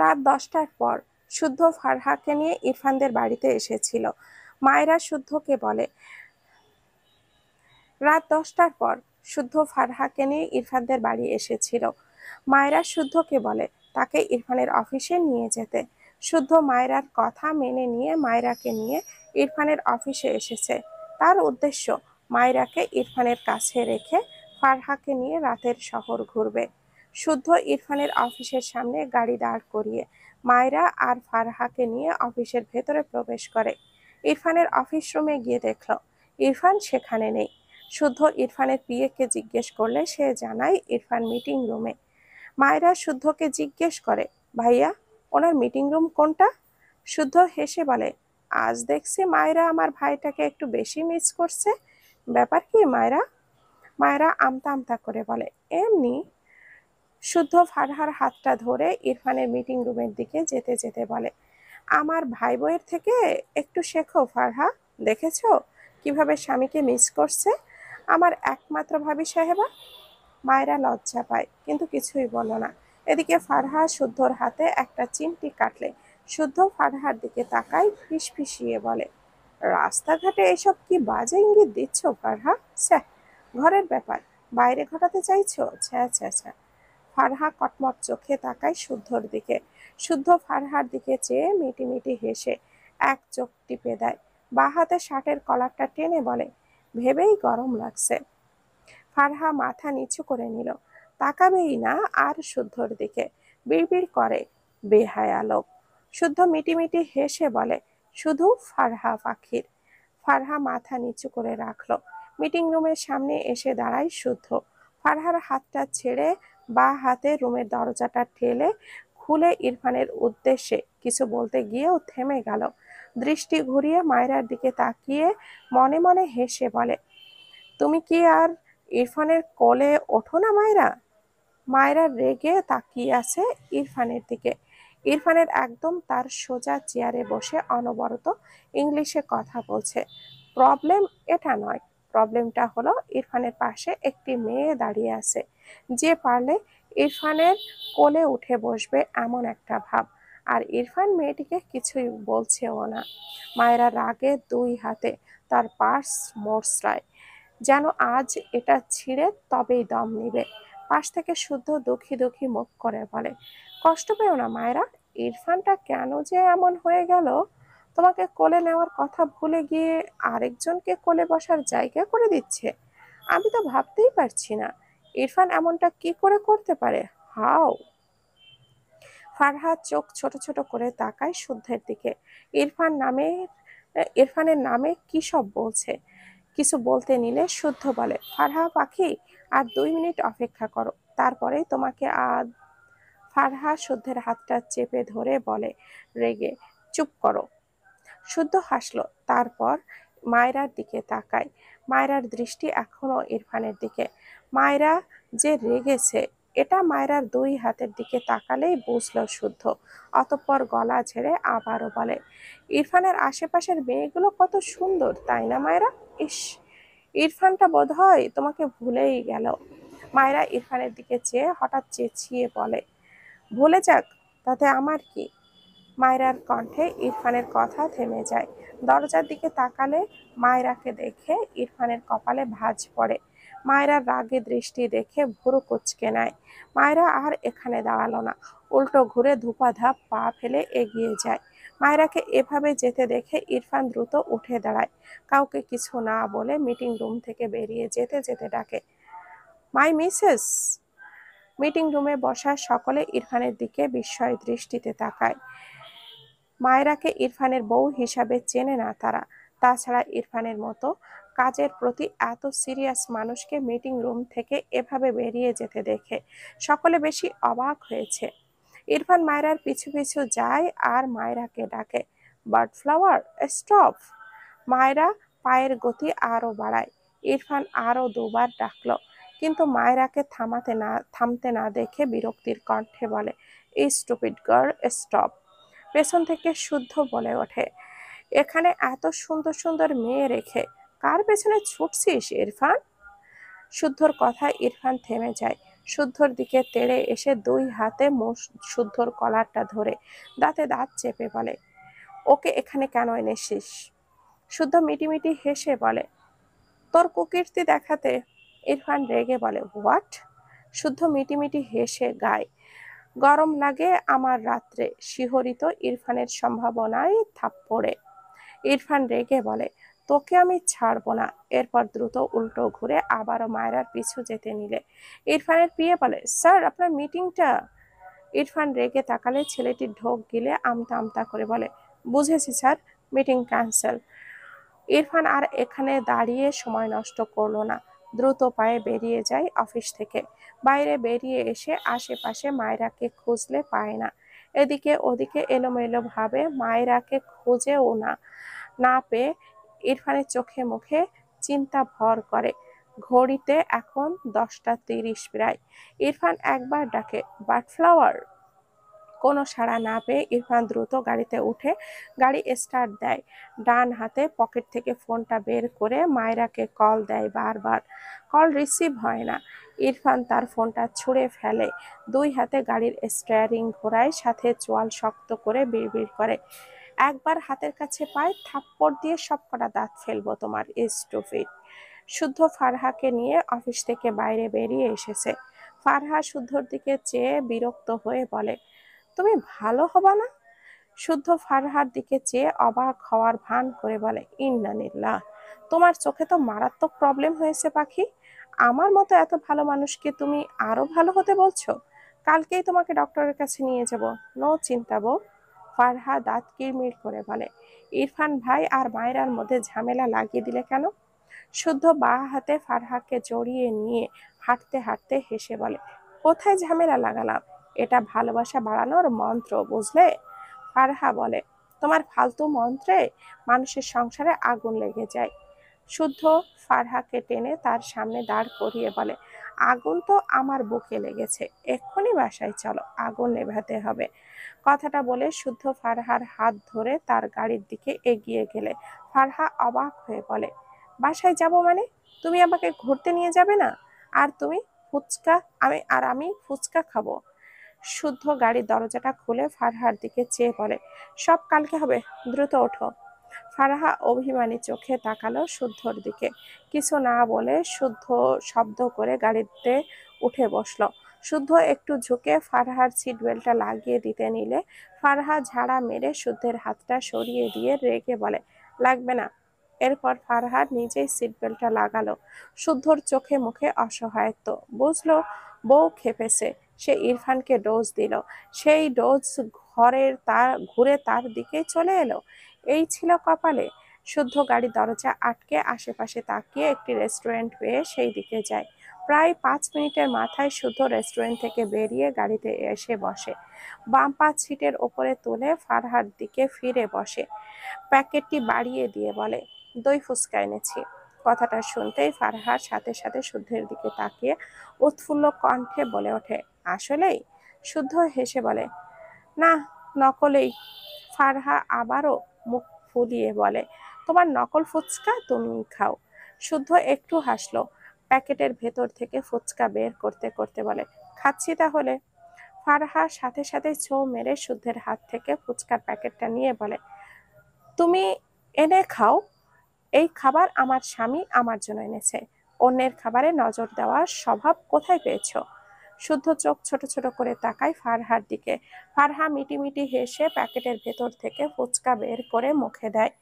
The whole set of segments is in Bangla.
রাত 10টার পর শুদ্ধ ফারহাকে নিয়ে ইরফানদের বাড়িতে এসেছিল। মায়েরা শুদ্ধকে বলে রাত 10টার পর শুদ্ধ ফারহাকে নিয়ে ইরফানদের বাড়ি এসেছিল। মায়েরা শুদ্ধকে বলে তাকে ইরফানের অফিসে নিয়ে যেতে। শুদ্ধ মায়েরার কথা মেনে নিয়ে মায়েরাকে নিয়ে ইরফানের অফিসে এসেছে। তার উদ্দেশ্য মায়েরাকে ইরফানের কাছে রেখে ফারহাকে নিয়ে রাতের শহর ঘুরবে। শুদ্ধ ইরফানের অফিসের সামনে গাড়ি দাঁড় করিয়ে মায়েরা আর ফারহাকে নিয়ে অফিসের ভেতরে প্রবেশ করে। ইরফানের অফিস রুমে গিয়ে দেখল ইরফান সেখানে নেই। শুদ্ধ ইরফানের পিএকে জিজ্ঞেস করলে সে জানায় ইরফান মিটিং রুমে। মায়েরা শুদ্ধকে জিজ্ঞেস করে ভাইয়া, ওনার মিটিং রুম কোনটা? শুদ্ধ হেসে বলে আজ দেখছি মায়েরা আমার ভাইটাকে একটু বেশি মিস করছে। ব্যাপার কি মায়েরা? মায়েরা আমতা আমতা করে বলে এমনি। শুদ্ধ ফারহার হাতটা ধরে ইরফানের মিটিং রুমের দিকে যেতে যেতে বলে আমার ভাই বউয়ের থেকে একটু শেখো ফারহা। দেখেছো কিভাবে স্বামীকে মিস করছে আমার একমাত্র ভাবি সাহেবা। মায়েরা লজ্জা পায় কিন্তু কিছুই বলল না। এদিকে ফারহা শুদ্ধর হাতে একটা চিমটি কাটলে শুদ্ধ ফারহার দিকে তাকায় ফিসফিসিয়ে বলে রাস্তাঘাটে এসব কি বাজে ইঙ্গিত দিচ্ছ ফারহা? স্যার, ঘরের ব্যাপার বাইরে ঘটাতে চাইছো? ছ্যা ছ্যা ছ্যা। ফারহা কটমট চোখে তাকায় শুদ্ধর দিকে। শুদ্ধ ফারহার দিকে চেয়ে মিটিমিটি হেসে এক চোখ টিপে দেয়। বাঁ হাতে শার্টের কলারটা টেনে বলে ভেবেই গরম লাগছে। ফারহা মাথা নিচু করে নিল, তাকাবেই না আর শুদ্ধর দিকে। বিড়বিড় করে বেহায়া লোক। শুদ্ধ মিটিমিটি হেসে বলে শুধু ফারহা পাখির। ফারহা মাথা নিচু করে রাখলো। মিটিং রুমের সামনে এসে দাঁড়ায় শুদ্ধ। ফারহার হাতটা ছেড়ে বাঁ হাতে রুমের দরজাটা ঠেলে খুলে ইরফানের উদ্দেশ্যে কিছু বলতে গিয়েও থেমে গেল। দৃষ্টি ঘুরিয়ে মায়রার দিকে তাকিয়ে মনে মনে হেসে বলে তুমি কি আর ইরফানের কোলে ওঠো না মায়রা? মায়রা রেগে তাকিয়ে আছে ইরফানের দিকে। ইরফানের একদম তার সোজা চেয়ারে বসে অনবরত ইংলিশে কথা বলছে। প্রবলেম এটা নয়, প্রবলেমটা হলো ইরফানের পাশে একটি মেয়ে দাঁড়িয়ে আছে যে পারলে ইরফানের কোলে উঠে বসবে এমন একটা ভাব। আর ইরফান মেয়েটিকে কিছুই বলছেও না। মায়েরা রাগে দুই হাতে তার পার্স মোচড়ায় যেন আজ এটা ছিঁড়ে তবেই দম নিবে। পাশ থেকে শুদ্ধ দুঃখী দুঃখী মুখ করে বলে কষ্ট পেও না মায়েরা, ইরফানটা কেন যে এমন হয়ে গেল, তোমাকে কোলে নেওয়ার কথা ভুলে গিয়ে আরেকজনকে কোলে বসার জায়গা করে দিচ্ছে। আমি তো ভাবতেই পারছি না ইরফান এমনটা কি করে করতে পারে। হাও। ফারহাদ চোখ ছোট ছোট করে তাকায় শুদ্ধের দিকে। ইরফানের নামে কি সব বলছে। কিছু বলতে নিলে শুদ্ধ বলে ফারহা পাখি, আর 2 মিনিট অপেক্ষা করো, তারপরেই তোমাকে ফারহা শুদ্ধের হাতটা চেপে ধরে বলে রেগে চুপ করো। শুদ্ধ হাসলো, তারপর মায়রার দিকে তাকায়। মায়রার দৃষ্টি এখনো ইরফানের দিকে। মায়রা যে রেগেছে এটা মায়রার দুই হাতের দিকে তাকালেই বুঝলো শুদ্ধ। অতঃপর গলা ঝেড়ে আবারও বলে ইরফানের আশেপাশের মেয়েগুলো কত সুন্দর তাই না মায়রা? ইস, ইরফানটা বোধহয় তোমাকে ভুলেই গেল। মায়রা ইরফানের দিকে চেয়ে হঠাৎ চেঁচিয়ে বলে ভুলে যাক, তাতে আমার কি? মায়রার কণ্ঠে ইরফানের কথা থেমে যায়। দরজার দিকে তাকালে মায়রাকে দেখে ইরফানের কপালে ভাঁজ পড়ে। মায়রার রাগে দৃষ্টি দেখে ভুরু কুঁচকে নেয়। মায়রা আর এখানে দাঁড়ালো না, উল্টো ঘুরে ধূপাধাপ পা ফেলে এগিয়ে যায়। মায়রাকে এভাবে যেতে দেখে ইরফান দ্রুত উঠে দাঁড়ায়। কাউকে কিছু না বলে মিটিং রুম থেকে বেরিয়ে যেতে যেতে ডাকে মাই মিসেস। মিটিং রুমে বসা সকলে ইরফানের দিকে বিস্ময় দৃষ্টিতে তাকায়। মায়রাকে ইরফানের বউ হিসাবে চেনে না তারা। তাছাড়া ইরফানের মতো কাজের প্রতি এত সিরিয়াস মানুষকে মিটিং রুম থেকে এভাবে বেরিয়ে যেতে দেখে সকলে বেশি অবাক হয়েছে। ইরফান মায়রার পিছু পিছু যায় আর মায়রাকে ডাকে বার্ড ফ্লাওয়ার স্টপ। মায়রা পায়ের গতি আরো বাড়ায়। ইরফান আরো দুবার ডাকলো, কিন্তু মায়রাকে থামতে না দেখে বিরক্তির কণ্ঠে বলে এই স্টুপিড গার্ল স্টপ। পেছন থেকে শুদ্ধ বলে ওঠে এখানে এত সুন্দর সুন্দর মেয়ে রেখে কার পেছনে ছুটছিস ইরফান? শুদ্ধর কথায় ইরফান থেমে যায়। শুদ্ধর দিকে তেড়ে এসে দুই হাতে শুদ্ধর কলারটা ধরে দাঁতে দাঁত চেপে বলে, ওকে এখানে কেন এনেছিস? শুদ্ধ মিটিমিটি হেসে বলে, তোর কুকীর্তি দেখাতে। ইরফান রেগে বলে, হোয়াট? শুদ্ধ মিটিমিটি হেসে গায়, গরম লাগে আমার রাত্রে। শিহরিত ইরফানের সম্ভাবনায় থাপ্পড়ে। ইরফান রেগে বলে, তোকে আমি ছাড়বো না। এরপর দ্রুত উল্টো ঘুরে আবারও মায়রার পিছু যেতে নিলে ইরফানের পিয়ে বলে, স্যার আপনার মিটিংটা। ইরফান রেগে তাকালে ছেলেটি ঢোক গিলে আমতা আমতা করে বলে, বুঝেছি স্যার, মিটিং ক্যান্সেল। ইরফান আর এখানে দাঁড়িয়ে সময় নষ্ট করলো না, দ্রুত পায়ে বেরিয়ে যায় অফিস থেকে। বাইরে বেরিয়ে এসে আশেপাশে মায়রাকে খুঁজলে পায় না। এদিকে ওদিকে এলোমেলো ভাবে মায়রাকে খুঁজেও না পেয়ে ইরফানের চোখে মুখে চিন্তা ভর করে। ঘড়িতে এখন 10টা 30 প্রায়। ইরফান একবার ডাকে, বাটফ্লাওয়ার। কোনো সাড়া না পেয়ে ইরফান দ্রুত গাড়িতে উঠে গাড়ি স্টার্ট দেয়। ডান হাতে পকেট থেকে ফোনটা বের করে মায়রাকে কল দেয় বারবার। কল রিসিভ হয় না। ইরফান তার ফোনটা ছুঁড়ে ফেলে, দুই হাতে গাড়ির স্টিয়ারিং ঘোরায়, সাথে চোয়াল শক্ত করে বিড়বিড় করে, একবার হাতের কাছে পায়, থাপ্পড় দিয়ে সবকটা দাঁত ফেলবো তোমার, স্টুপিড। শুদ্ধ ফারহাকে নিয়ে অফিস থেকে বাইরে বেরিয়ে এসেছে। ফারহা শুদ্ধর দিকে চেয়ে বিরক্ত হয়ে বলে, তুমি ভালো হবা না? শুদ্ধ ফারহার দিকে চেয়ে অবাক হওয়ার ভান করে বলে, ইন্নালিল্লাহ, তোমার চোখে তো মারাত্মক প্রবলেম হয়েছে পাখি। আমার মতো এত ভালো মানুষকে তুমি আরো ভালো হতে বলছো? কালকেই তোমাকে ডক্টরের কাছে নিয়ে যাব, নো চিন্তা বউ। ফারহা দাঁত কিরমির করে বলে, ইরফান ভাই আর মায়রার মধ্যে ঝামেলা লাগিয়ে দিলে কেন? শুদ্ধ বাঁ হাতে ফারহাকে জড়িয়ে নিয়ে হাঁটতে হাঁটতে হেসে বলে, কোথায় ঝামেলা লাগালাম? এটা ভালোবাসা বাড়ানোর মন্ত্র, বুঝলে? ফারহা বলে, তোমার ফালতু মন্ত্রে মানুষের সংসারে আগুন লেগে যায়। শুদ্ধ ফারহাকে টেনে তার সামনে দাঁড় করিয়ে বলে, আগুন তো আমার বুকে লেগেছে, এক্ষুনি বাসায় চলো, আগুন নেভাতে হবে। কথাটা বলে শুদ্ধ ফারহার হাত ধরে তার গাড়ির দিকে এগিয়ে গেলে ফারহা অবাক হয়ে বলে, বাসায় যাব মানে? তুমি আমাকে ঘুরতে নিয়ে যাবে না? আর তুমি ফুচকা, আমি ফুচকা খাবো। শুদ্ধ গাড়ির দরজাটা খুলে ফারহার দিকে চেয়ে বলে, সব কালকে হবে, দ্রুত ওঠো। ফারহা অভিমানী চোখে তাকালো শুদ্ধর দিকে। কিছু না বলে শুদ্ধ শব্দ করে গাড়িতে উঠে বসলো। শুদ্ধ একটু ঝুঁকে ফারহার সিট বেল্টটা লাগিয়ে দিতে নিলে ফারহা ঝাড়া মেরে শুদ্ধের হাতটা সরিয়ে দিয়ে রেগে বলে, লাগবে না। এরপর ফারহা নিজেই সিট বেল্টটা লাগালো। শুদ্ধর চোখে মুখে অসহায়ত্ব, বুঝলো বউ খেপেছে। সে ইরফানকে ডোজ দিল, সেই ডোজ ঘুরে তার দিকে চলে এলো। এই ছিল কপালে। শুদ্ধ গাড়ির দরজা আটকে আশেপাশে তাকিয়ে একটি রেস্টুরেন্ট পেয়ে সেই দিকে যায়। প্রায় 5 মিনিটের মাথায় শুদ্ধ রেস্টুরেন্ট থেকে বেরিয়ে গাড়িতে এসে বসে। বাম পা সিটের ওপরে তুলে ফারহার দিকে ফিরে বসে, প্যাকেটটি বাড়িয়ে দিয়ে বলে, দই ফুচকা এনেছি। কথাটা শুনতেই ফারহার সাথে সাথে শুদ্ধের দিকে তাকিয়ে উৎফুল্ল কণ্ঠে বলে ওঠে, আসলেই? শুদ্ধ হেসে বলে, না, নকলেই। ফারহা আবারও মুখ ফুলিয়ে বলে, তোমার নকল ফুচকা তুমি খাও। শুদ্ধ একটু হাসলো, প্যাকেটের ভেতর থেকে ফুচকা বের করতে করতে বলে, খাচ্ছি তাহলে। ফারহা সাথে সাথে ছোঁ মেরে শুদ্ধের হাত থেকে ফুচকার প্যাকেটটা নিয়ে বলে, তুমি এনে খাও, এই খাবার আমার স্বামী আমার জন্য এনেছে। অন্যের খাবারে নজর দেওয়ার স্বভাব কোথায় পেয়েছো? শুদ্ধ চোখ ছোট ছোট করে তাকায় ফারহার দিকে। ফারহা মিটিমিটি হেসে প্যাকেটের ভেতর থেকে ফুচকা বের করে মুখে দেয়।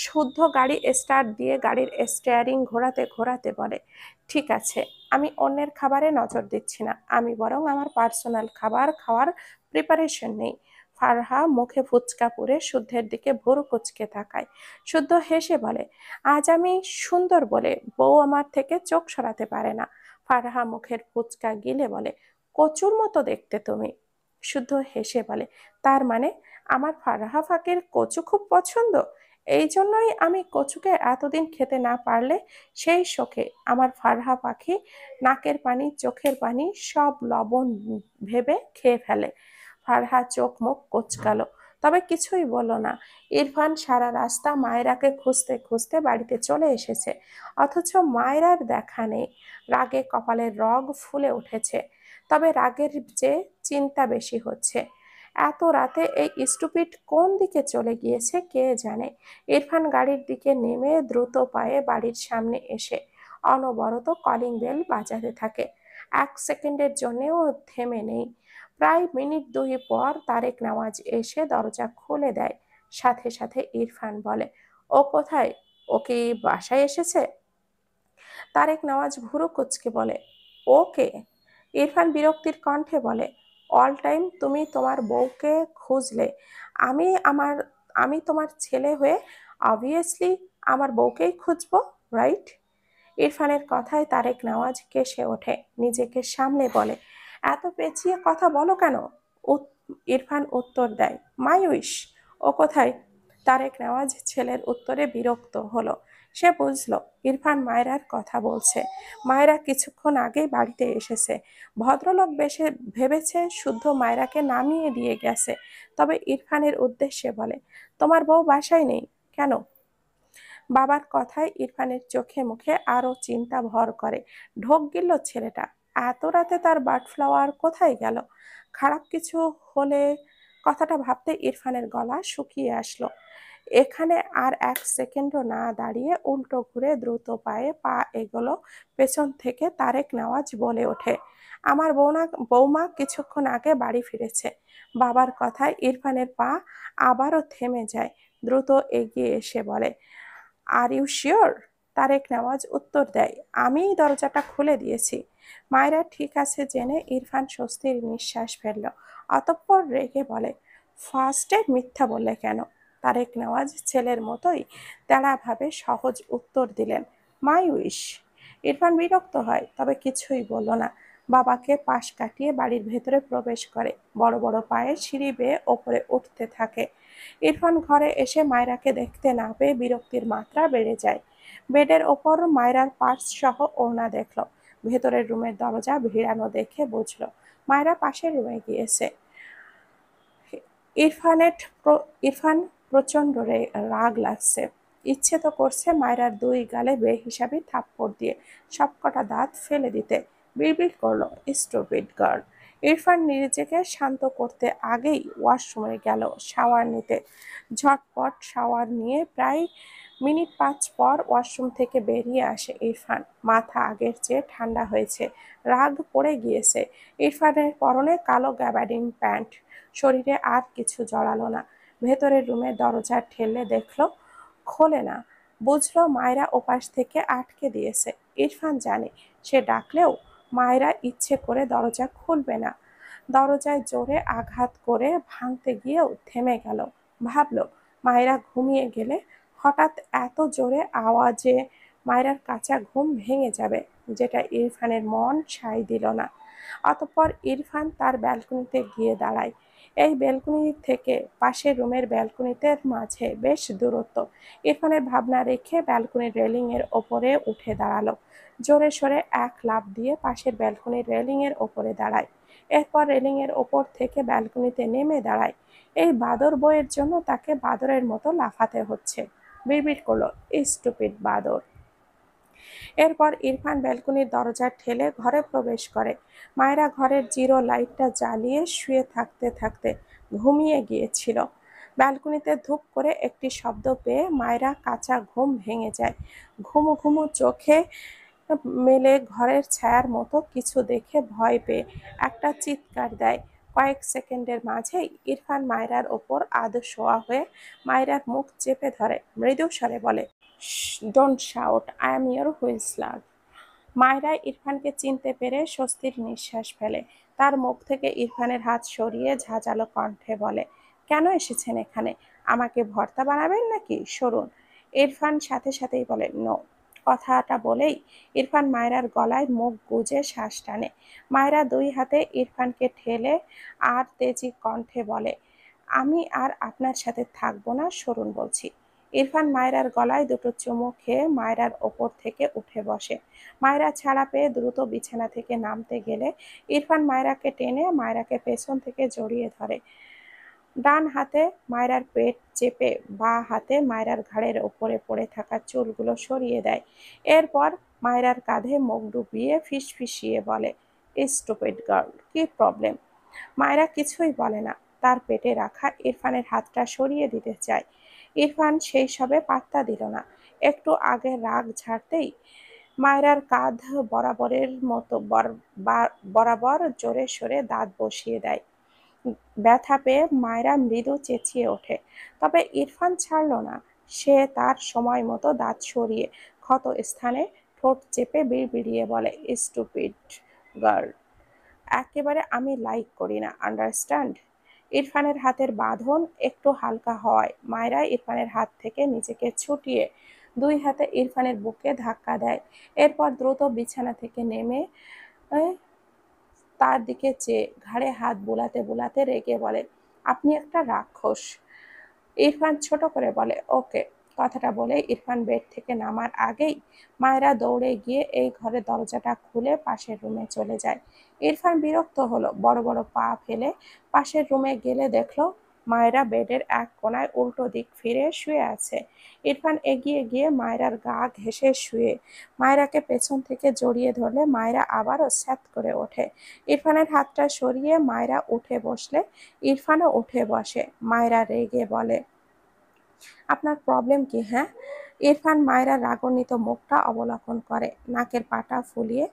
শুদ্ধ গাড়ি স্টার্ট দিয়ে গাড়ির স্টিয়ারিং ঘোরাতে ঘোরাতে বলে, ঠিক আছে, আমি অন্যের খাবারে নজর দিচ্ছি না, আমি বরং আমার পার্সোনাল খাবার খাওয়ার প্রিপারেশন নেই। ফারহা মুখে ফুচকা পুরে শুদ্ধের দিকে ভুরু কুচকে তাকায়। শুদ্ধ হেসে বলে, আজ আমি সুন্দর বলে বউ আমার থেকে চোখ সরাতে পারে না। ফারহা মুখের ফুচকা গিলে বলে, কচুর মতো দেখতে তুমি। শুদ্ধ হেসে বলে, তার মানে আমার ফারহা ফাঁকির কচু খুব পছন্দ? এই জন্যই আমি কচুকে এতদিন খেতে না পারলে সেই শোকে আমার ফারহা পাখি নাকের পানি চোখের পানি সব লবণ ভেবে খেয়ে ফেলে। ফারহা চোখ মুখ কোঁচকালো, তবে কিছুই বলল না। ইরফান সারা রাস্তা মায়রাকে খুঁজতে খুঁজতে বাড়িতে চলে এসেছে, অথচ মায়রার দেখা নেই। রাগে কপালের রগ ফুলে উঠেছে, তবে রাগের চেয়ে চিন্তা বেশি হচ্ছে। এত রাতে এই স্টুপিড কোন দিকে চলে গিয়েছে কে জানে। ইরফান গাড়ির দিকে নেমে দ্রুত পায়ে বাড়ির সামনে এসে অনবরত কলিং বেল বাজাতে থাকে। 1 সেকেন্ডের জন্যেও থেমে নেই। প্রায় মিনিট 2 পর তারেক নওয়াজ এসে দরজা খুলে দেয়। সাথে সাথে ইরফান বলে, ও কোথায়? ও কি বাসায় এসেছে? তারেক নওয়াজ ভুরু কুঁচকে বলে, ওকে? ইরফান বিরক্তির কণ্ঠে বলে, অল টাইম তুমি তোমার বউকে খুঁজলে, আমি আমার আমি তোমার ছেলে হয়ে অবভিয়াসলি আমার বউকেই খুঁজবো, রাইট? ইরফানের কথায় তারেক নওয়াজ কেসে ওঠে, নিজেকে সামলে বলে, এত পেঁচিয়ে কথা বলো কেন? ইরফান উত্তর দেয়, মাই উইশ। ও কোথায়? তারেক নওয়াজ ছেলের উত্তরে বিরক্ত হলো। সে বুঝলো ইরফান মায়রার কথা বলছে। মায়রা কিছুক্ষণ আগেই বাড়িতে এসেছে। ভদ্রলোক বেশে ভেবেছে শুদ্ধ মায়রাকে নামিয়ে দিয়ে গেছে। তবে ইরফানের উদ্দেশ্যে বলে, তোমার বউ বাসায় নেই কেন? বাবার কথায় ইরফানের চোখে মুখে আরো চিন্তা ভর করে। ঢোক গিলল ছেলেটা। এত রাতে তার বার্ড ফ্লাওয়ার কোথায় গেল? খারাপ কিছু হলে কথাটা ভাবতে ইরফানের গলা শুকিয়ে আসলো। এখানে আর 1 সেকেন্ডও না দাঁড়িয়ে উল্টো ঘুরে দ্রুত পায়ে পা এগোলো পেছন থেকে। তারেক নওয়াজ বলে ওঠে, আমার বৌমা কিছুক্ষণ আগে বাড়ি ফিরেছে। বাবার কথায় ইরফানের পা আবারও থেমে যায়। দ্রুত এগিয়ে এসে বলে, are you sure? Tarek Nawaz উত্তর দেয়, আমিই দরজাটা খুলে দিয়েছি। মায়েরা ঠিক আছে জেনে ইরফান স্বস্তির নিঃশ্বাস ফেলল। অতঃপর রেগে বলে, ফার্স্টে মিথ্যা বললে কেন? তারেক নওয়াজ ছেলের মতোই তেড়াভাবে সহজ উত্তর দিলেন, মাই উইশ। ইরফান বিরক্ত হয়, তবে কিছুই বলল না। বাবাকে পাশ কাটিয়ে বাড়ির ভেতরে প্রবেশ করে, বড় বড় পায়ে সিঁড়ি বেয়ে ওপরে উঠতে থাকে। ইরফান ঘরে এসে মায়রাকে দেখতে না পেয়ে বিরক্তির মাত্রা বেড়ে যায়। বেডের ওপর মায়রার পার্স সহ ওড়না দেখলো। ভেতরের রুমের দরজা ভিড়ানো দেখে বুঝলো মায়রা পাশের রুমে গিয়েছে। ইরফান প্রচন্ড রাগ লাগছে। ইচ্ছে তো করছে মায়রার 2 গালে বেহিসাবি থাপ্পড় দিয়ে সবকটা দাঁত ফেলে দিতে। বিড়বিড় করলো, স্টুপিড গার্ল। ইরফান নিজেকে শান্ত করতে আগেই ওয়াশরুমে গেল শাওয়ার নিতে। ঝটপট শাওয়ার নিয়ে প্রায় মিনিট 5 পর ওয়াশরুম থেকে বেরিয়ে আসে ইরফান। মাথা আগের চেয়ে ঠান্ডা হয়েছে, রাগ পড়ে গিয়েছে। ইরফানের পরনে কালো গ্যাবার্ডিন প্যান্ট, শরীরে আর কিছু জড়ালো না। ভেতরের রুমের দরজা ঠেলে দেখলো খোলে না। বুঝলো মায়রা ওপাশ থেকে আটকে দিয়েছে। ইরফান জানে সে ডাকলেও মায়রা ইচ্ছে করে দরজা খুলবে না। দরজায় জোরে আঘাত করে ভাঙতে গিয়েও থেমে গেল। ভাবলো মায়রা ঘুমিয়ে গেলে হঠাৎ এত জোরে আওয়াজে মায়রার কাঁচা ঘুম ভেঙে যাবে, যেটা ইরফানের মন সায় দিল না। অতঃপর ইরফান তার ব্যালকনিতে গিয়ে দাঁড়ায়। এই ব্যালকনি থেকে পাশের রুমের ব্যালকনিতে মাঝে বেশ দূরত্ব। ইরফানের ভাবনা রেখে ব্যালকনির রেলিং এর ওপরে উঠে দাঁড়ালো। জোরে সরে এক লাফ দিয়ে পাশের ব্যালকনির রেলিং এর ওপরে দাঁড়ায়। এরপর রেলিং এর ওপর থেকে ব্যালকনিতে নেমে দাঁড়ায়। এই বাদর বইয়ের জন্য তাকে বাদরের মতো লাফাতে হচ্ছে। বিড়বিড় করলো, স্টুপিড বাদর। এরপর ইরফান ব্যালকনির দরজা ঠেলে ঘরে প্রবেশ করে। মায়েরা ঘরের জিরো লাইটটা জ্বালিয়ে শুয়ে থাকতে থাকতে ঘুমিয়ে গিয়েছিল। ব্যালকনিতে ধূপ করে একটি শব্দ পেয়ে মায়েরা কাঁচা ঘুম ভেঙে যায়। ঘুমু ঘুমু চোখে মেলে ঘরের ছায়ার মতো কিছু দেখে ভয় পেয়ে একটা চিৎকার দেয়। কয়েক সেকেন্ডের মাঝেই ইরফান মায়রার ওপর আধ শোয়া হয়ে মায়রার মুখ চেপে ধরে, মৃদু স্বরে বলে, don't shout, I am your whistler. Mayra ইরফানকে চিনতে পেরে স্বস্তির নিঃশ্বাস ফেলে। তার মুখ থেকে ইরফানের হাত সরিয়ে ঝাঁঝালো কণ্ঠে বলে, কেন এসেছেন এখানে? আমাকে ভর্তা বানাবেন নাকি? সরুন। ইরফান সাথে সাথেই বলে, নো। কথাটা বলেই ইরফান মায়রার গলায় মুখ গুজে শ্বাস টানে। মায়রা 2 হাতে ইরফানকে ঠেলে আর তেজি কণ্ঠে বলে, আমি আর আপনার সাথে থাকবো না, সরুন বলছি। ইরফান মায়রার গলায় 2টো চুমু খেয়ে মায়রার ওপর থেকে উঠে বসে। মায়রা ছাড়া পেয়ে দ্রুত বিছানা থেকে নামতে গেলে ইরফান মায়রাকে টেনে মায়রাকে পেছন থেকে জড়িয়ে ধরে। ডান হাতে মায়রার পেট চেপে বাঁ হাতে মায়রার ঘাড়ের ওপরে পড়ে থাকা চুলগুলো সরিয়ে দেয়। এরপর মায়রার কাঁধে মুখ ডুবিয়ে ফিসফিসিয়ে বলে, স্টুপিড গার্ল, কি প্রবলেম? মায়রা কিছুই বলে না। তার পেটে রাখা ইরফানের হাতটা সরিয়ে দিতে চায়। ইরফান সেই সবে পাত্তা দিল না। একটু আগে রাগ ঝাড়তেই মায়রার কাঁধ বরাবর জোরে সোরে দাঁত বসিয়ে দেয়। ব্যথা পেয়ে মায়রা মৃদু চেঁচিয়ে ওঠে। তবে ইরফান ছাড়ল না। সে তার সময় মতো দাঁত সরিয়ে ক্ষত স্থানে ঠোঁট চেপে বিড়বিড়িয়ে বলে, স্টুপিড গার্ল, একেবারে আমি লাইক করি না, আন্ডারস্ট্যান্ড? ইরফানের হাতের বাঁধন একটু হালকা হওয়ায় মায়রা ইরফানের হাত থেকে নিজেকে ছুটিয়ে দুই হাতে ইরফানের বুকে ধাক্কা দেয়। এরপর দ্রুত বিছানা থেকে নেমে তার দিকে চেয়ে ঘাড়ে হাত বুলাতে বুলাতে রেগে বলে, আপনি একটা রাক্ষস। ইরফান ছোট করে বলে, ওকে। কথাটা বলে ইরফান বেড থেকে নামার আগেই মায়রা দৌড়ে গিয়ে এই ঘরের দরজাটা খুলে পাশের রুমে চলে যায়। ইরফান বিরক্ত হলো, বড় বড় পা ফেলে পাশের রুমে গেলে দেখলো মায়রা বেডের এক কোনায় উল্টো দিক ফিরে শুয়ে আছে। ইরফান এগিয়ে গিয়ে মায়রার গা ঘেঁষে শুয়ে মায়রাকে পেছন থেকে জড়িয়ে ধরলে মায়রা আবারও স্যাঁত করে ওঠে। ইরফানের হাতটা সরিয়ে মায়রা উঠে বসলে ইরফানও উঠে বসে। মায়রা রেগে বলে, আপনার প্রবলেম কি, হ্যাঁ? ইরফান মায়রার রাগান্বিত মুখটা অবলোকন করে। নাকের পাটা ফুলিয়ে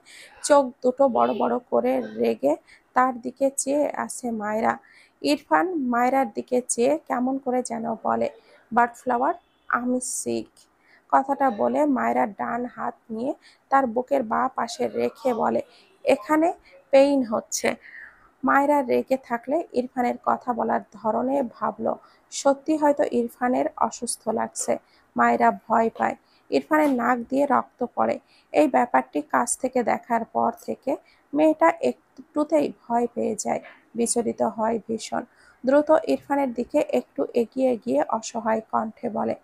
চোখ দুটো বড় বড় করে রেগে তার দিকে চেয়ে আছে মায়রা। ইরফান মায়রার দিকে চেয়ে কেমন করে যেন বলে, বার্ডফ্লাওয়ার, আমি সিক। কথাটা বলে মায়রার ডান হাত নিয়ে তার বুকের বাঁ পাশে রেখে বলে, এখানে পেইন হচ্ছে। মায়রা রেগে থাকলে ইরফানের কথা বলার ধরনে ভাবলো সত্যি হয়তো ইরফানের অসুস্থ লাগছে। মায়রা ভয় পায়। ইরফানের নাক দিয়ে রক্ত পড়ে। এই ব্যাপারটি কাছ থেকে দেখার পর থেকে মেয়েটা একটুতেই ভয় পেয়ে যায়, বিচলিত হয় ভীষণ। দ্রুত ইরফানের দিকে একটু এগিয়ে গিয়ে অসহায় কণ্ঠে বলে,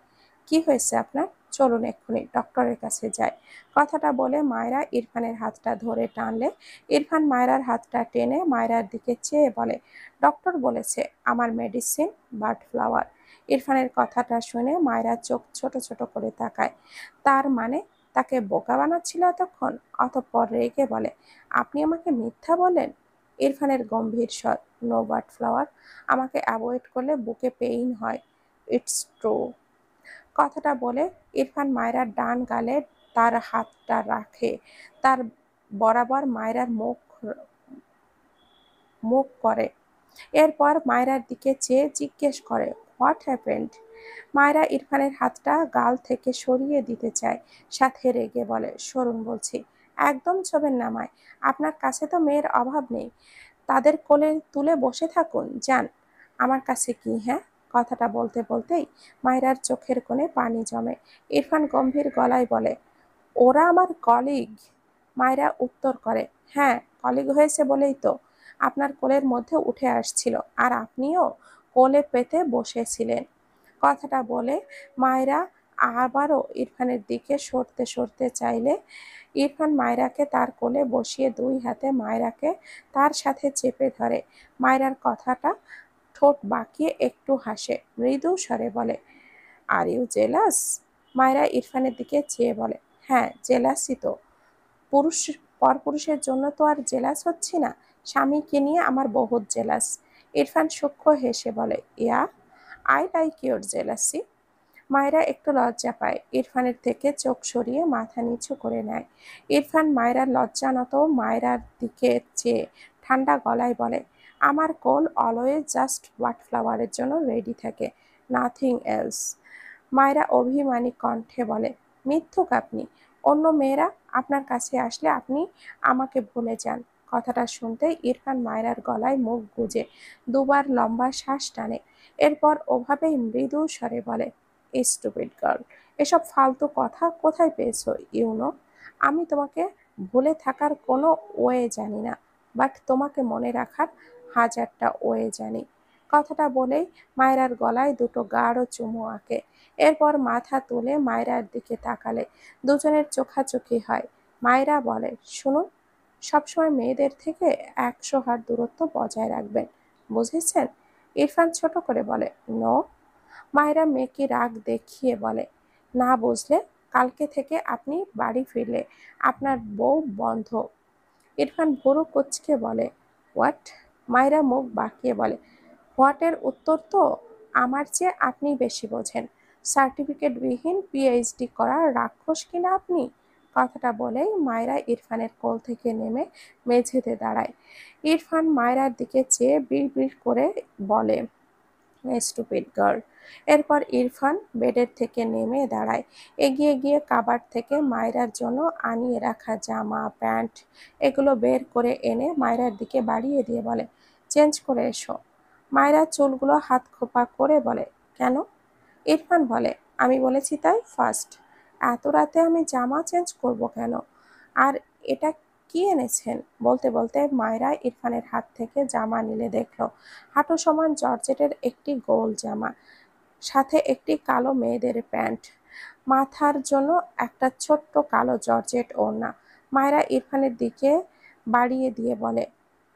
কি হয়েছে আপনার? চলুন এক্ষুনি ডক্টরের কাছে যাই। কথাটা বলে মায়রা ইরফানের হাতটা ধরে টানলে ইরফান মায়রার হাতটা টেনে মায়রার দিকে চেয়ে বলে, ডক্টর বলেছে আমার মেডিসিন বার্ডফ্লাওয়ার। ইরফানের কথাটা শুনে মায়রা চোখ ছোট ছোট করে তাকায়। তার মানে তাকে বোকা বানাচ্ছিল এতক্ষণ? অতঃপর রেগে বলে, আপনি আমাকে মিথ্যা বলেন? ইরফানের গম্ভীর স্বর, নো বার্ডফ্লাওয়ার, আমাকে অ্যাভয়েড করলে বুকে পেইন হয়, ইটস ট্রু। কথাটা বলে ইরফান মায়রার ডান গালে তার হাতটা রাখে। তার বরাবর মায়রার মুখ করে। এরপর মায়রার দিকে চেয়ে জিজ্ঞেস করে, হোয়াট হ্যাপেন্ড? মায়রা ইরফানের হাতটা গাল থেকে সরিয়ে দিতে চায়, সাথে রেগে বলে, সরুন বলছি, একদম ছবেন না আমায়। আপনার কাছে তো মেয়ের অভাব নেই, তাদের কোলে তুলে বসে থাকুন, যান। আমার কাছে কি, হ্যাঁ? কথাটা বলতে বলতেই মায়রার চোখের কোণে পানি জমে। ইরফান গম্ভীর গলায় বলে, ওরা আমার কলিগ। মায়রা উত্তর করে, হ্যাঁ, কলিগ হয়েছে বলেই তো আপনার কোলের মধ্যে উঠে আসছিল, আর আপনিও কোলে পেতে বসেছিলেন। কথাটা বলে মায়রা আবারও ইরফানের দিকে সরতে সরতে চাইলে ইরফান মায়রাকে তার কোলে বসিয়ে দুই হাতে মায়রাকে তার সাথে চেপে ধরে। মায়রার কথাটা ঠোঁট বাঁকিয়ে একটু হাসে, মৃদু স্বরে বলে, আর ইউ জেলাস? মায়রা ইরফানের দিকে চেয়ে বলে, হ্যাঁ, জেলাসই তো। পুরুষ পরপুরুষের জন্য তো আর জেলাস হচ্ছি না, স্বামীকে নিয়ে আমার বহুত জেলাস। ইরফান সূক্ষ্ম হেসে বলে, ইয়া, আই লাইক ইউর জেলাসি। মায়রা একটু লজ্জা পায়, ইরফানের থেকে চোখ সরিয়ে মাথা নিচু করে নেয়। ইরফান মায়রার লজ্জানত মায়রার দিকে চেয়ে ঠান্ডা গলায় বলে, আমার কোল অলওয়েজ জাস্ট বার্ডফ্লাওয়ারের জন্য রেডি থাকে, নাথিং এলস। মায়রা অভিমানী কণ্ঠে বলে, মিথ্যুক আপনি। অন্য মেয়েরা আপনার কাছে আসলে আপনি আমাকে ভুলে যান। কথাটা শুনতেই ইরফান মায়রার গলায় মুখ গুজে দুবার লম্বা শ্বাস টানে। এরপর ওভাবেই মৃদু স্বরে বলে, স্টুপিড গার্ল, এসব ফালতু কথা কোথায় পেয়েছো ইউনো? আমি তোমাকে ভুলে থাকার কোনো ওয়ে জানি না, বাট তোমাকে মনে রাখার হাজারটা ওয়ে জানি। কথাটা বলেই মায়রার গলায় দুটো গাঢ় চুমু আঁকে। এরপর মাথা তুলে মায়রার দিকে তাকালে দুজনের চোখাচোখি হয়। মায়রা বলে, শুনুন, সবসময় মেয়েদের থেকে 100 হাত দূরত্ব বজায় রাখবেন, বুঝেছেন? ইরফান ছোট করে বলে, নো। মায়েরা মেয়েকে রাগ দেখিয়ে বলে, না বুঝলে কালকে থেকে আপনি বাড়ি ফিরলে আপনার বউ বন্ধ। ইরফান ভুরু কুঁচকে বলে, হোয়াট? মায়েরা মুখ বাঁকিয়ে বলে, হোয়াটের উত্তর তো আমার চেয়ে আপনি বেশি বোঝেন। সার্টিফিকেটবিহীন পিএইচডি করা রাক্ষস কিনা আপনি? কথাটা বলেই মায়েরা ইরফানের কোল থেকে নেমে মেঝেতে দাঁড়ায়। ইরফান মায়েরার দিকে চেয়ে বিড় করে বলে, স্টুপিড গার্ল। এরপর ইরফান বেডের থেকে নেমে দাঁড়ায়, এগিয়ে গিয়ে কাবার্ড থেকে মায়রার জন্য আনিয়ে রাখা জামা প্যান্ট এগুলো বের করে এনে মায়রার দিকে বাড়িয়ে দিয়ে বলে, চেঞ্জ করে এসো। মায়রা চুলগুলো হাত খোপা করে বলে, কেন? ইরফান বলে, আমি বলেছি তাই, ফার্স্ট। এত রাতে আমি জামা চেঞ্জ করব কেন? আর এটা কি এনেছেন? বলতে বলতে মায়রা ইরফানের হাত থেকে জামা নিলে দেখলো হাঁটু সমান জর্জেটের একটি গোল জামা, সাথে একটি কালো মেয়েদের প্যান্ট, মাথার জন্য একটা ছোট্ট কালো জর্জেট ওড়না। মায়রা ইরফানের দিকে বাড়িয়ে দিয়ে বলে,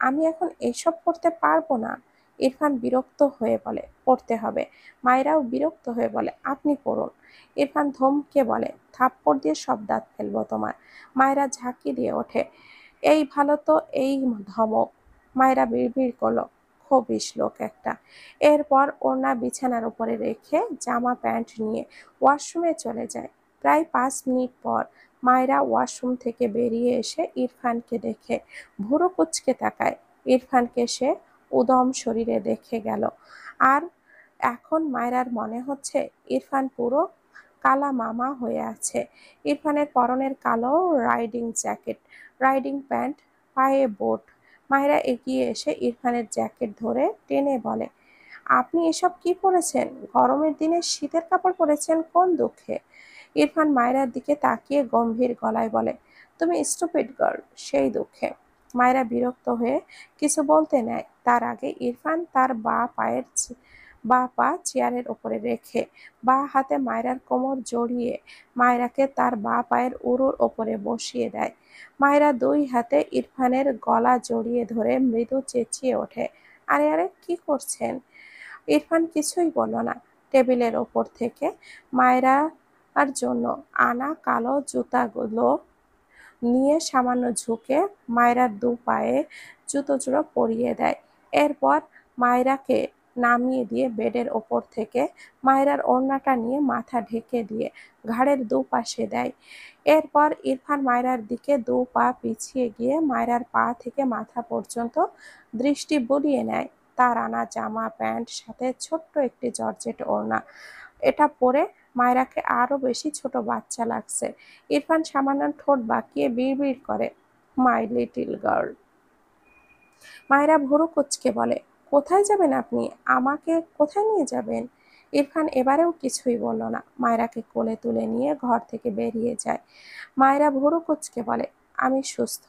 আমি এখন এইসব পড়তে পারবো না। ইরফান বিরক্ত হয়ে বলে, পড়তে হবে। মায়রাও বিরক্ত হয়ে বলে, আপনি পড়ুন। ইরফান ধমকে বলে, থাপ্পড় দিয়ে সব দাঁত ফেলবো তোমার। মায়রা ঝাঁকি দিয়ে ওঠে, এই ভালো তো এই ধমক। মায়রা বিড়বিড় করলো, খবিশ লোক একটা। এরপর ওড়না বিছানার উপরে রেখে জামা প্যান্ট নিয়ে ওয়াশরুমে চলে যায়। প্রায় 5 মিনিট পর মায়রা ওয়াশরুম থেকে বেরিয়ে এসে ইরফানকে দেখে ভুরু কুঁচকে তাকায়। ইরফানকে সে উদম শরীরে দেখে গেল। আর এখন মায়রার মনে হচ্ছে ইরফান পুরো কালা মামা হয়ে আছে। ইরফানের পরনের কালো রাইডিং জ্যাকেট, রাইডিং প্যান্ট, পায়ে বুট। মায়রা এগিয়ে এসে ইরফানের জ্যাকেট ধরে টেনে বলে, আপনি এসব কি পরেছেন? গরমের দিনে শীতের কাপড় পরেছেন কোন দুঃখে? ইরফান মায়রার দিকে তাকিয়ে গম্ভীর গলায় বলে, তুমি স্টুপিড গার্ল, সেই দুঃখে। মায়রা বিরক্ত হয়ে কিছু বলতে নেয়, তার আগে ইরফান তার বা পা চেয়ারের ওপরে রেখে বা হাতে মায়রার কোমর জড়িয়ে মায়রাকে তার বা পায়ের উরুর ওপরে বসিয়ে দেয়। মায়রা 2 হাতে ইরফানের গলা জড়িয়ে ধরে মৃদু চেঁচিয়ে ওঠে, আরে আরে কি করছেন? ইরফান কিছুই বলল না। টেবিলের ওপর থেকে মায়রার জন্য আনা কালো জুতাগুলো নিয়ে সামান্য ঝুঁকে মায়রার 2 পায়ে জুতো-জোড়া পরিয়ে দেয়। এরপর মায়রাকে নামিয়ে দিয়ে বেডের ওপর থেকে মায়রার ওড়নাটা নিয়ে মাথা ঢেকে দিয়ে ঘাড়ের 2 পাশে দেয়। এরপর ইরফান মায়রার দিকে 2 পা পিছিয়ে গিয়ে মায়রার পা থেকে মাথা পর্যন্ত দৃষ্টি বুলিয়ে নেয়। তার আনা জামা প্যান্ট সাথে ছোট্ট একটি জর্জেট ওড়না, এটা পরে মায়রাকে আরো বেশি ছোট বাচ্চা লাগছে। ইরফান সামান্য ঠোঁট বাঁকিয়ে বিড়বিড় করে, মাই লিটল গার্ল। মায়রা ভুরু কুঁচকে বলে, কোথায় যাবেন আপনি? আমাকে কোথায় নিয়ে যাবেন? ইরফান এবারেও কিছুই বলল না, মায়রাকে কোলে তুলে নিয়ে ঘর থেকে বেরিয়ে যায়। মায়রা ভুরু কুঁচকে বলে, আমি সুস্থ,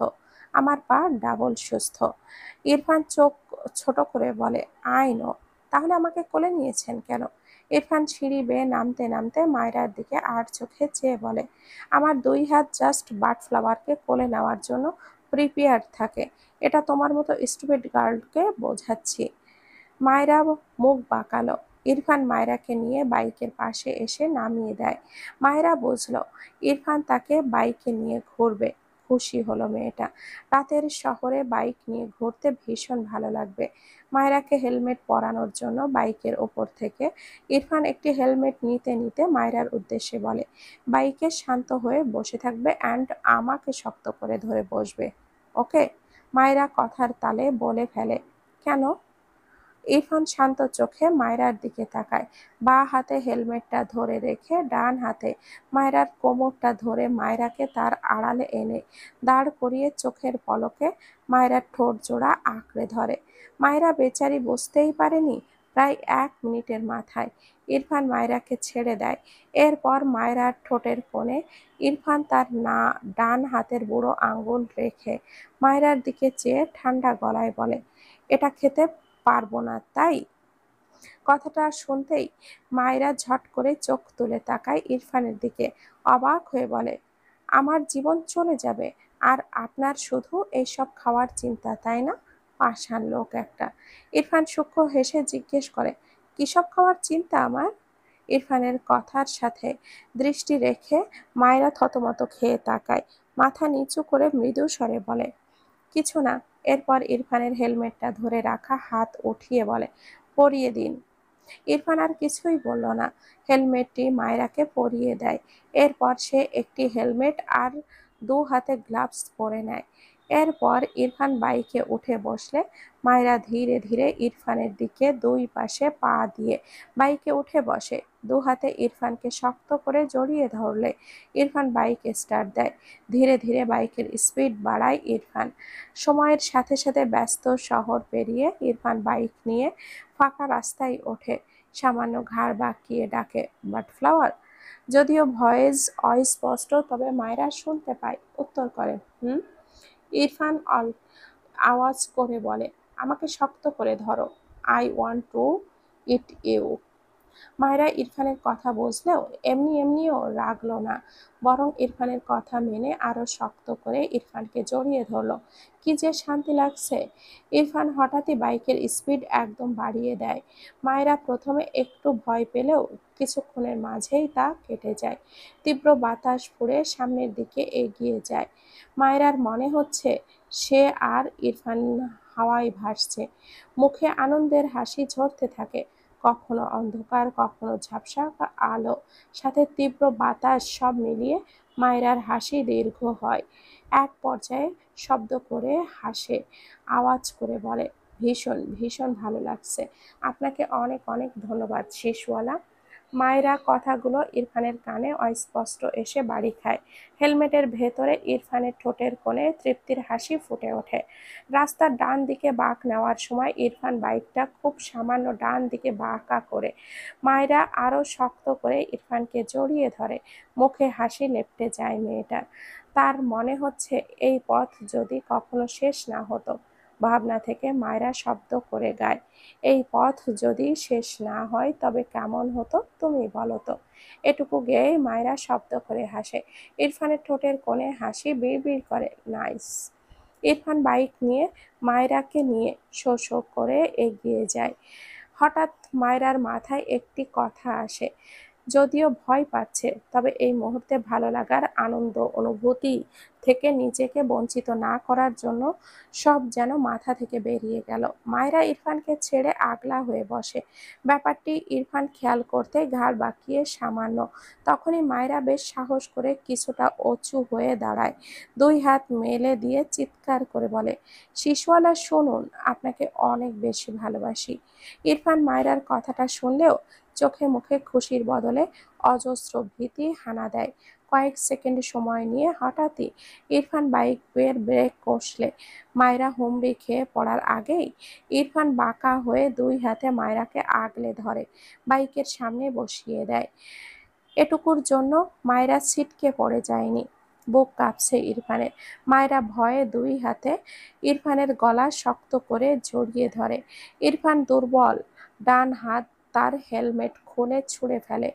আমার পা ডাবল সুস্থ। ইরফান চোখ ছোট করে বলে, আই নো, তাহলে আমাকে কোলে নিয়েছেন কেন? ইরফান সিঁড়ি বেয়ে নামতে নামতে মায়রার দিকে আর চোখে চেয়ে বলে, আমার 2 হাত জাস্ট বাডফ্লাওয়ারকে কোলে নেওয়ার জন্য প্রিপেয়ার্ড থাকে। এটা তোমার মতো স্টুপিড গার্লকে বোঝাচ্ছি। মায়রা মুখ বাঁকালো। ইরফান মায়রাকে নিয়ে বাইকের পাশে এসে নামিয়ে দেয়। মায়রা বুঝলো ইরফান তাকে বাইকে নিয়ে ঘুরবে। খুশি হলো মেয়েটা। রাতের শহরে বাইক নিয়ে ঘুরতে ভীষণ ভালো লাগবে। মায়রাকে হেলমেট পরানোর জন্য বাইকের ওপর থেকে ইরফান একটি হেলমেট নিতে নিতে মায়রার উদ্দেশ্যে বলে, বাইকে শান্ত হয়ে বসে থাকবে অ্যান্ড আমাকে শক্ত করে ধরে বসবে, ওকে? মায়রা কথার তালে বলে ফেলে, কেন? ইরফান শান্ত চোখে মায়রার দিকে তাকায়। বাঁ হাতে হেলমেটটা ধরে রেখে ডান হাতে মায়রার কোমরটা ধরে মায়রাকে তার আড়ালে এনে দাঁড় করিয়ে চোখের পলকে মায়রার ঠোঁট জোড়া আঁকড়ে ধরে। মায়রা বেচারি বুঝতেই পারেনি প্রায় 1 মিনিটের মাথায় ইরফান মায়রাকে ছেড়ে দেয়। এরপর মায়রার ঠোঁটের কোণে ইরফান তার ডান হাতের বুড়ো আঙ্গুল রেখে মায়রার দিকে চেয়ে ঠান্ডা গলায় বলে, এটা খেতে পারবো না তাই? কথাটা শুনতেই মায়রা ঝট করে চোখ তুলে তাকায় ইরফানের দিকে, অবাক হয়ে বলে, আমার জীবন চলে যাবে আর আপনার শুধু এইসব খাওয়ার চিন্তা, তাই না? পাষাণ লোক একটা। ইরফান সূক্ষ্ম হেসে জিজ্ঞেস করে, কিসব খাওয়ার চিন্তা আমার? ইরফানের কথার সাথে দৃষ্টি রেখে মায়েরা থতমত খেয়ে তাকায়, মাথা নিচু করে মৃদু স্বরে বলে, কিছু না। এরপর ইরফানের হেলমেটটা ধরে রাখা হাত উঠিয়ে বলে, পরিয়ে দিন। ইরফান আর কিছুই বলল না, হেলমেটটি মায়রাকে পরিয়ে দেয়। এরপর সে একটি হেলমেট আর 2 হাতে গ্লাভস পরে নেয়। এরপর ইরফান বাইকে উঠে বসলে মায়রা ধীরে ধীরে ইরফানের দিকে 2 পাশে পা দিয়ে বাইকে উঠে বসে। 2 হাতে ইরফানকে শক্ত করে জড়িয়ে ধরলে ইরফান বাইক স্টার্ট দেয়। ধীরে ধীরে বাইকের স্পিড বাড়ায় ইরফান। সময়ের সাথে সাথে ব্যস্ত শহর পেরিয়ে ইরফান বাইক নিয়ে ফাঁকা রাস্তায় ওঠে। সামান্য ঘাড় বাঁকিয়ে ডাকে, বাট ফ্লাওয়ার। যদিও ভয়েস অস্পষ্ট, তবে মায়রা শুনতে পায়। উত্তর করে, হুম। ইরফান আওয়াজ করে বলে, আমাকে শক্ত করে ধরো, I want to eat you. Mayra ইরফানের কথা বুঝলেও এমনিও রাগলো না, বরং ইরফানের কথা মেনে আরো শক্ত করে ইরফানকে জড়িয়ে ধরলো। কি যে শান্তি লাগছে। ইরফান হঠাৎই বাইকের স্পিড একদম বাড়িয়ে দেয়। মায়রা প্রথমে একটু ভয় পেলেও কিছুক্ষণের মাঝেই তা কেটে যায়। তীব্র বাতাস ফুঁড়ে সামনের দিকে এগিয়ে যায়। মায়রার মনে হচ্ছে সে আর ইরফান হাওয়ায় ভাসছে। মুখে আনন্দের হাসি ঝরতে থাকে। কখনো অন্ধকার, কখনো ঝাপসা আলো, সাথে তীব্র বাতাস, সব মিলিয়ে মায়রার হাসি দীর্ঘ হয়। এক পর্যায়ে শব্দ করে হাসে, আওয়াজ করে বলে, ভীষণ ভীষণ ভালো লাগছে। আপনাকে অনেক অনেক ধন্যবাদ শেষওয়ালা। মায়রা কথাগুলো ইরফানের কানে অস্পষ্ট এসে বাড়ি খায়। হেলমেটের ভেতরে ইরফানের ঠোঁটের কোণে তৃপ্তির হাসি ফুটে ওঠে। রাস্তার ডান দিকে বাঁক নেওয়ার সময় ইরফান বাইকটা খুব সামান্য ডান দিকে বাঁকা করে। মায়রা আরো শক্ত করে ইরফানকে জড়িয়ে ধরে। মুখে হাসি লেপ্টে যায় মেয়েটার। তার মনে হচ্ছে এই পথ যদি কখনো শেষ না হতো। ভাবনা থেকে মায়রা শব্দ করে গায়, এই পথ যদি শেষ না হয় তবে কেমন হতো তুমি বলো তো। এটুকু গেয়েই মায়রা শব্দ করে হাসে। ইরফানের ঠোঁটের কোণে হাসি বিড়বিড় করে, নাইস। ইরফান বাইক নিয়ে মায়রাকে নিয়ে শো শো করে এগিয়ে যায়। হঠাৎ মায়রার মাথায় একটি কথা আসে। যদিও ভয় পাচ্ছে, তবে এই মুহূর্তে ভালো লাগার আনন্দ অনুভূতি থেকে নিজেকে বঞ্চিত না করার জন্য সব যেন মাথা থেকে বেরিয়ে গেল। মায়রা ইরফানকে ছেড়ে আগলা হয়ে বসে। ব্যাপারটি ইরফান খেয়াল করতে ঘাড় বাঁকিয়ে সামান্য। তখনই মায়রা বেশ সাহস করে কিছুটা উঁচু হয়ে দাঁড়ায়। 2 হাত মেলে দিয়ে চিৎকার করে বলে, শিশুওয়ালা শুনুন, আপনাকে অনেক বেশি ভালোবাসি। ইরফান মায়রার কথাটা শুনলেও চোখে মুখে খুশির বদলে অজস্র ভীতি হানা দেয়। কয়েক সেকেন্ড সময় নিয়ে হঠাৎই ইরফান বাইকের ব্রেক কষলে মায়রা হুমড়ি খেয়ে পড়ার আগেই ইরফান বাঁকা হয়ে 2 হাতে মায়রাকে আগলে ধরে বাইকের সামনে বসিয়ে দেয়। এটুকুর জন্য মায়রা ছিটকে পড়ে যায়নি। বুক কাঁপছে ইরফানের। মায়রা ভয়ে 2 হাতে ইরফানের গলা শক্ত করে জড়িয়ে ধরে। ইরফান দুর্বল ডান হাত তার হেলমেট খুলে ছুঁড়ে ফেলে।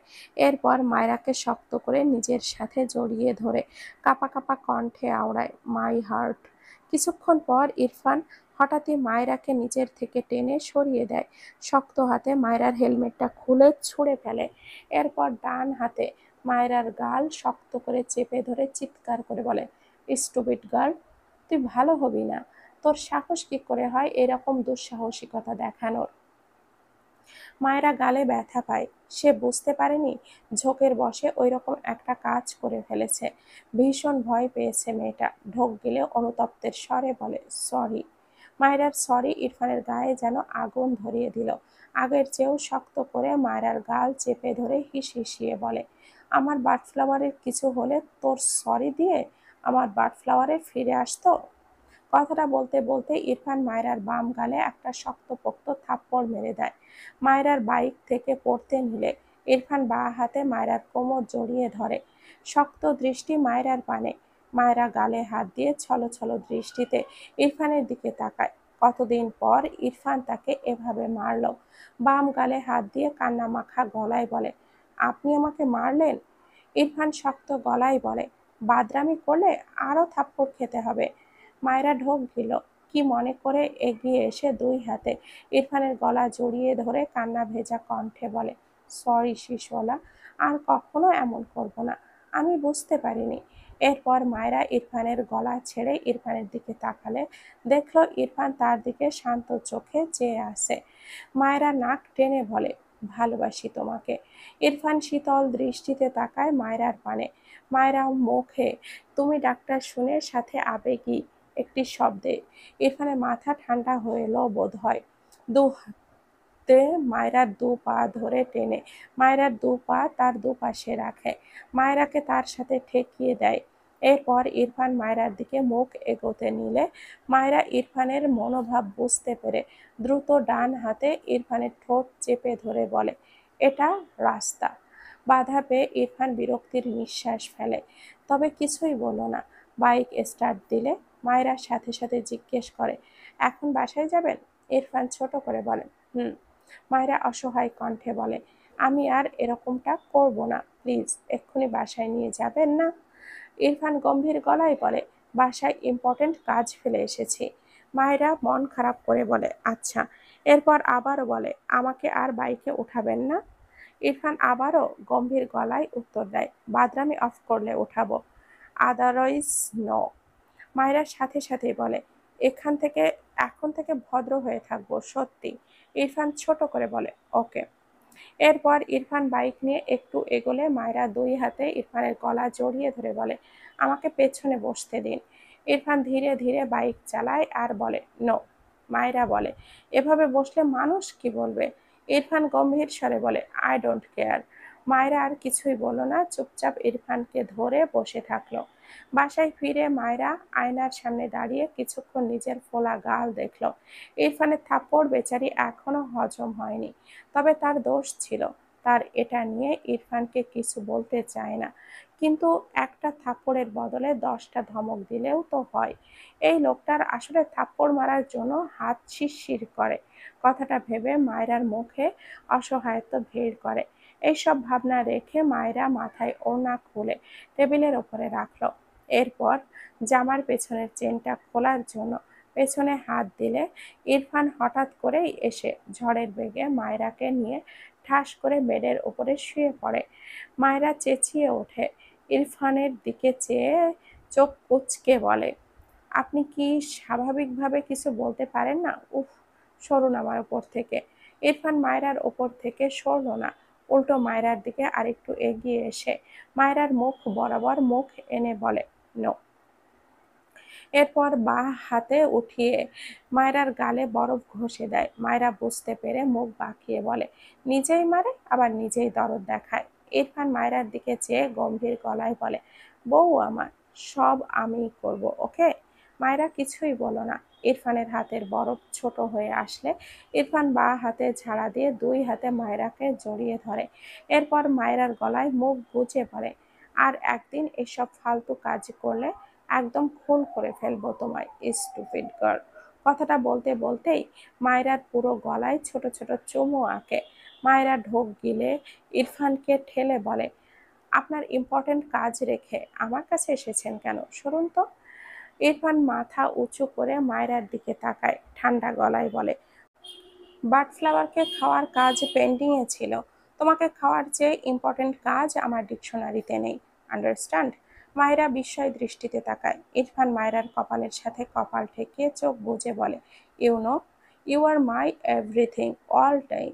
এরপর মায়রাকে শক্ত করে নিজের সাথে জড়িয়ে ধরে কাঁপা কাঁপা কণ্ঠে আওড়ায়, মাই হার্ট। কিছুক্ষণ পর ইরফান হঠাৎই মায়রাকে নিজের থেকে টেনে সরিয়ে দেয়। শক্ত হাতে মায়রার হেলমেটটা খুলে ছুঁড়ে ফেলে। এরপর ডান হাতে মায়রার গাল শক্ত করে চেপে ধরে চিৎকার করে বলে, স্টুপিড গার্ল, তুই ভালো হবি না। তোর সাহস কি করে হয় এরকম দুঃসাহসিকতা দেখানোর। মায়েরা গালে ব্যথা পায়। সে বুঝতে পারেনি ঝোঁকের বশে ওইরকম একটা কাজ করে ফেলেছে। ভীষণ ভয় পেয়েছে মেয়েটা। ঢোক গিলে অনুতপ্তের স্বরে বলে, সরি। মায়রার সরি ইরফানের গায়ে যেন আগুন ধরিয়ে দিল। আগের চেয়েও শক্ত করে মায়রার গাল চেপে ধরে হিসিয়ে বলে, আমার বার্ডফ্লাওয়ারের কিছু হলে তোর সরি দিয়ে আমার বার্ডফ্লাওয়ারে ফিরে আসতো। কথাটা বলতে বলতে ইরফান মায়রার বাম গালে একটা শক্তপোক্ত থাপ্পড় মেরে দেয়। মায়রার বাইক থেকে পড়তে নিলে ইরফান বাঁ হাতে মায়রার কোমর জড়িয়ে ধরে। শক্ত দৃষ্টি মায়রার পানে। মায়রা গালে হাত দিয়ে ছলছল দৃষ্টিতে ইরফানের দিকে তাকায়। কতদিন পর ইরফান তাকে এভাবে মারল। বাম গালে হাত দিয়ে কান্নামাখা গলায় বলে, আপনি আমাকে মারলেন? ইরফান শক্ত গলায় বলে, বাদরামি করলে আরো থাপ্পড় খেতে হবে। মায়রা ঢোক গিল। কি মনে করে এগিয়ে এসে 2 হাতে ইরফানের গলা জড়িয়ে ধরে কান্না ভেজা কণ্ঠে বলে, সরি শিশোলা, আর কখনো এমন করব না, আমি বুঝতে পারিনি। এরপর মায়রা ইরফানের গলা ছেড়ে ইরফানের দিকে তাকালে দেখলো ইরফান তার দিকে শান্ত চোখে চেয়ে আছে। মায়রা নাক টেনে বলে, ভালোবাসি তোমাকে। ইরফান শীতল দৃষ্টিতে তাকায় মায়রার পানে। মায়রা মুখে তুমি ডাক্তার শুনে সাথে আবেগী একটি শব্দে ইরফানের মাথা ঠান্ডা হয়ে এলো বোধ হয়। দু হাতে মায়রার 2 পা ধরে টেনে মায়রার 2 পা তার দুপাশে রাখে, মায়রাকে তার সাথে ঠেকিয়ে দেয়। এরপর ইরফান মায়রার দিকে মুখ এগোতে নিলে মায়রা ইরফানের মনোভাব বুঝতে পেরে দ্রুত ডান হাতে ইরফানের ঠোঁট চেপে ধরে বলে, এটা রাস্তা। বাধা পেয়ে ইরফান বিরক্তির নিঃশ্বাস ফেলে, তবে কিছুই বলল না। বাইক স্টার্ট দিলে মায়রার সাথে সাথে জিজ্ঞেস করে, এখন বাসায় যাবেন? ইরফান ছোট করে বলে, হুম। মায়রা অসহায় কণ্ঠে বলে, আমি আর এরকমটা করব না, প্লিজ এক্ষুনি বাসায় নিয়ে যাবেন না? ইরফান গম্ভীর গলায় বলে, বাসায় ইম্পর্টেন্ট কাজ ফেলে এসেছি। মায়েরা মন খারাপ করে বলে, আচ্ছা। এরপর আবারও বলে, আমাকে আর বাইকে উঠাবেন না? ইরফান আবারও গম্ভীর গলায় উত্তর দেয়, বাদরামি অফ করলে উঠাবো, আদারওয়াইজ নো। মায়েরার সাথে সাথেই বলে, এখন থেকে ভদ্র হয়ে থাকবো, সত্যি। ইরফান ছোট করে বলে, ওকে। এরপর ইরফান বাইক নিয়ে একটু এগোলে মায়রা 2 হাতে ইরফানের গলা জড়িয়ে ধরে বলে, আমাকে পেছনে বসতে দিন। ইরফান ধীরে ধীরে বাইক চালায় আর বলে, নো। মায়রা বলে, এভাবে বসলে মানুষ কি বলবে? ইরফান গম্ভীর স্বরে বলে, আই ডোন্ট কেয়ার। মায়রা আর কিছুই বলল না, চুপচাপ ইরফানকে ধরে বসে থাকলো। বাসায় ফিরে মায়রা আয়নার সামনে দাঁড়িয়ে কিছুক্ষণ নিজের ফোলা গাল দেখলো। ইরফানের থাপ্পড় বেচারি এখনো হজম হয়নি, তবে তার দোষ ছিল। তার এটা নিয়ে ইরফানকে কিছু বলতে চায় না, কিন্তু একটা থাপ্পড়ের বদলে 10টা ধমক দিলেও তো হয়। এই লোকটার আসলে থাপ্পড় মারার জন্য হাত শিরশির করে। কথাটা ভেবে মায়রার মুখে অসহায়ত্ব ভিড় করে। এইসব ভাবনা রেখে মায়রা মাথায় ওড়না খুলে টেবিলের ওপরে রাখলো। এরপর জামার পেছনের চেনটা খোলার জন্য পেছনে হাত দিলে ইরফান হঠাৎ করেই এসে ঝড়ের বেগে মায়রাকে নিয়ে ঠাস করে বেডের উপরে শুয়ে পড়ে। মায়রা চেঁচিয়ে ওঠে, ইরফানের দিকে চেয়ে চোখ কুঁচকে বলে, আপনি কি স্বাভাবিকভাবে কিছু বলতে পারেন না? উফ, সরুন আমার ওপর থেকে। ইরফান মায়রার ওপর থেকে সরল না, উল্টো মায়রার দিকে আরেকটু এগিয়ে এসে মায়রার মুখ বরাবর মুখ এনে বলে, নো। এরপর বাঁ হাতে উঠিয়ে মায়রার গালে বরফ ঘষে দেয়। মায়রা বুঝতে পেরে মুখ বাঁকিয়ে বলে, নিজেই মারে আবার নিজেই দরদ দেখায়। ইরফান মায়রার দিকে চেয়ে গম্ভীর গলায় বলে, বউ আমার, সব আমিই করব, ওকে? মায়রা কিছুই বলল না। ইরফানের হাতের বরফ ছোট হয়ে আসলে ইরফান বাঁ হাতে ঝাড়া দিয়ে 2 হাতে মায়রাকে জড়িয়ে ধরে। এরপর মায়রার গলায় মুখ গুজে পড়ে, আর একদিন এসব ফালতু কাজ করলে একদম খুন করে ফেলবো তোমায়, স্টুপিড গার্ল। কথাটা বলতে বলতেই মায়রার পুরো গলায় ছোট ছোট চুমু আঁকে। মায়রা ঢোক গিলে ইরফানকে ঠেলে বলে, আপনার ইম্পর্টেন্ট কাজ রেখে আমার কাছে এসেছেন কেন? সরুন তো। ইরফান মাথা উঁচু করে মায়রার দিকে তাকায়, ঠান্ডা গলায় বলে, বার্ডফ্লাওয়ারকে খাওয়ার কাজ পেন্ডিংয়ে ছিল। তোমাকে খাওয়ার চেয়ে ইম্পর্টেন্ট কাজ আমার ডিকশনারিতে নেই, আন্ডারস্ট্যান্ড? মায়রা বিস্ময় দৃষ্টিতে তাকায়। ইরফান মায়রার কপালের সাথে কপাল ঠেকিয়ে চোখ বুজে বলে, you know, you are my everything, all time.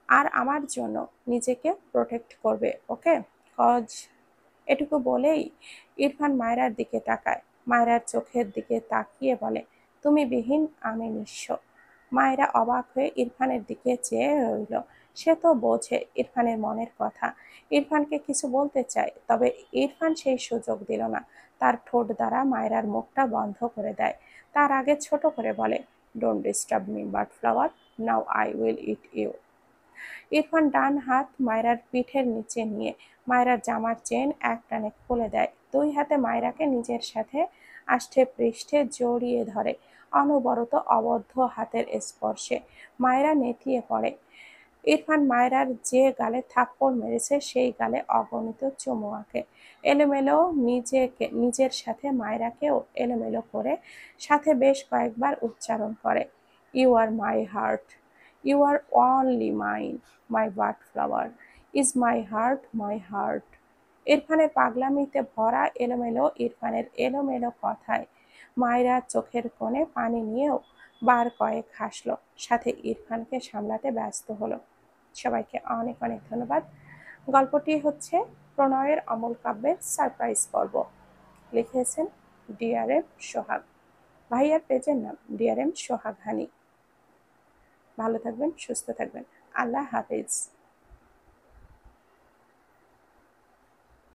আর আমার জন্য নিজেকে প্রোটেক্ট করবে, ওকে? কজ। এটুকু বলেই ইরফান মায়রার দিকে তাকায়। মায়রার চোখের দিকে তাকিয়ে বলে, তুমি বিহীন আমি নিঃস্ব। মায়রা অবাক হয়ে ইরফানের দিকে চেয়ে রইল। সে তো বোঝে ইরফানের মনের কথা, ইরফানকে কিছু বলতে চায়, তবে ইরফান সেই সুযোগ দিল না। তার ঠোঁট দ্বারা মায়রার মুখটা বন্ধ করে দেয়। তার আগে ছোট করে বলে, don't disturb me bird flower, now I will eat you. Irfan ডান হাত মায়রার পিঠের নিচে নিয়ে মায়রার জামার চেন এক টানে খুলে দেয়। 2 হাতে মায়রাকে নিজের সাথে আষ্টে পৃষ্ঠে জড়িয়ে ধরে। অনবরত অবদ্ধ হাতের স্পর্শে মায়রা নেতিয়ে পড়ে। ইরফান মায়রার যে গালে থাপ্পড় মেরেছে সেই গালে অগণিত চুমু আঁকে। এলোমেলো নিজের সাথে মায়রাকেও এলোমেলো করে সাথে বেশ কয়েকবার উচ্চারণ করে, you are my heart, you are only mine, my but flower, is my heart my heart. ইরফানের পাগলামিতে ভরা এলোমেলো ইরফানের এলোমেলো কথায় মায়রা চোখের কোণে পানি নিয়েও বার কয়েক হাসলো, সাথে ইরফানকে সামলাতে ব্যস্ত হলো। সবাইকে অনেক অনেক ধন্যবাদ। গল্পটি হচ্ছে প্রণয়ের অমল কাব্যের সারপ্রাইজ পর্ব। লিখেছেন ডিআরএম সোহাগ। ভাইয়ার পেজের নাম ডিআরএম সোহাগ হানি। ভালো থাকবেন, সুস্থ থাকবেন। আল্লাহ হাফিজ।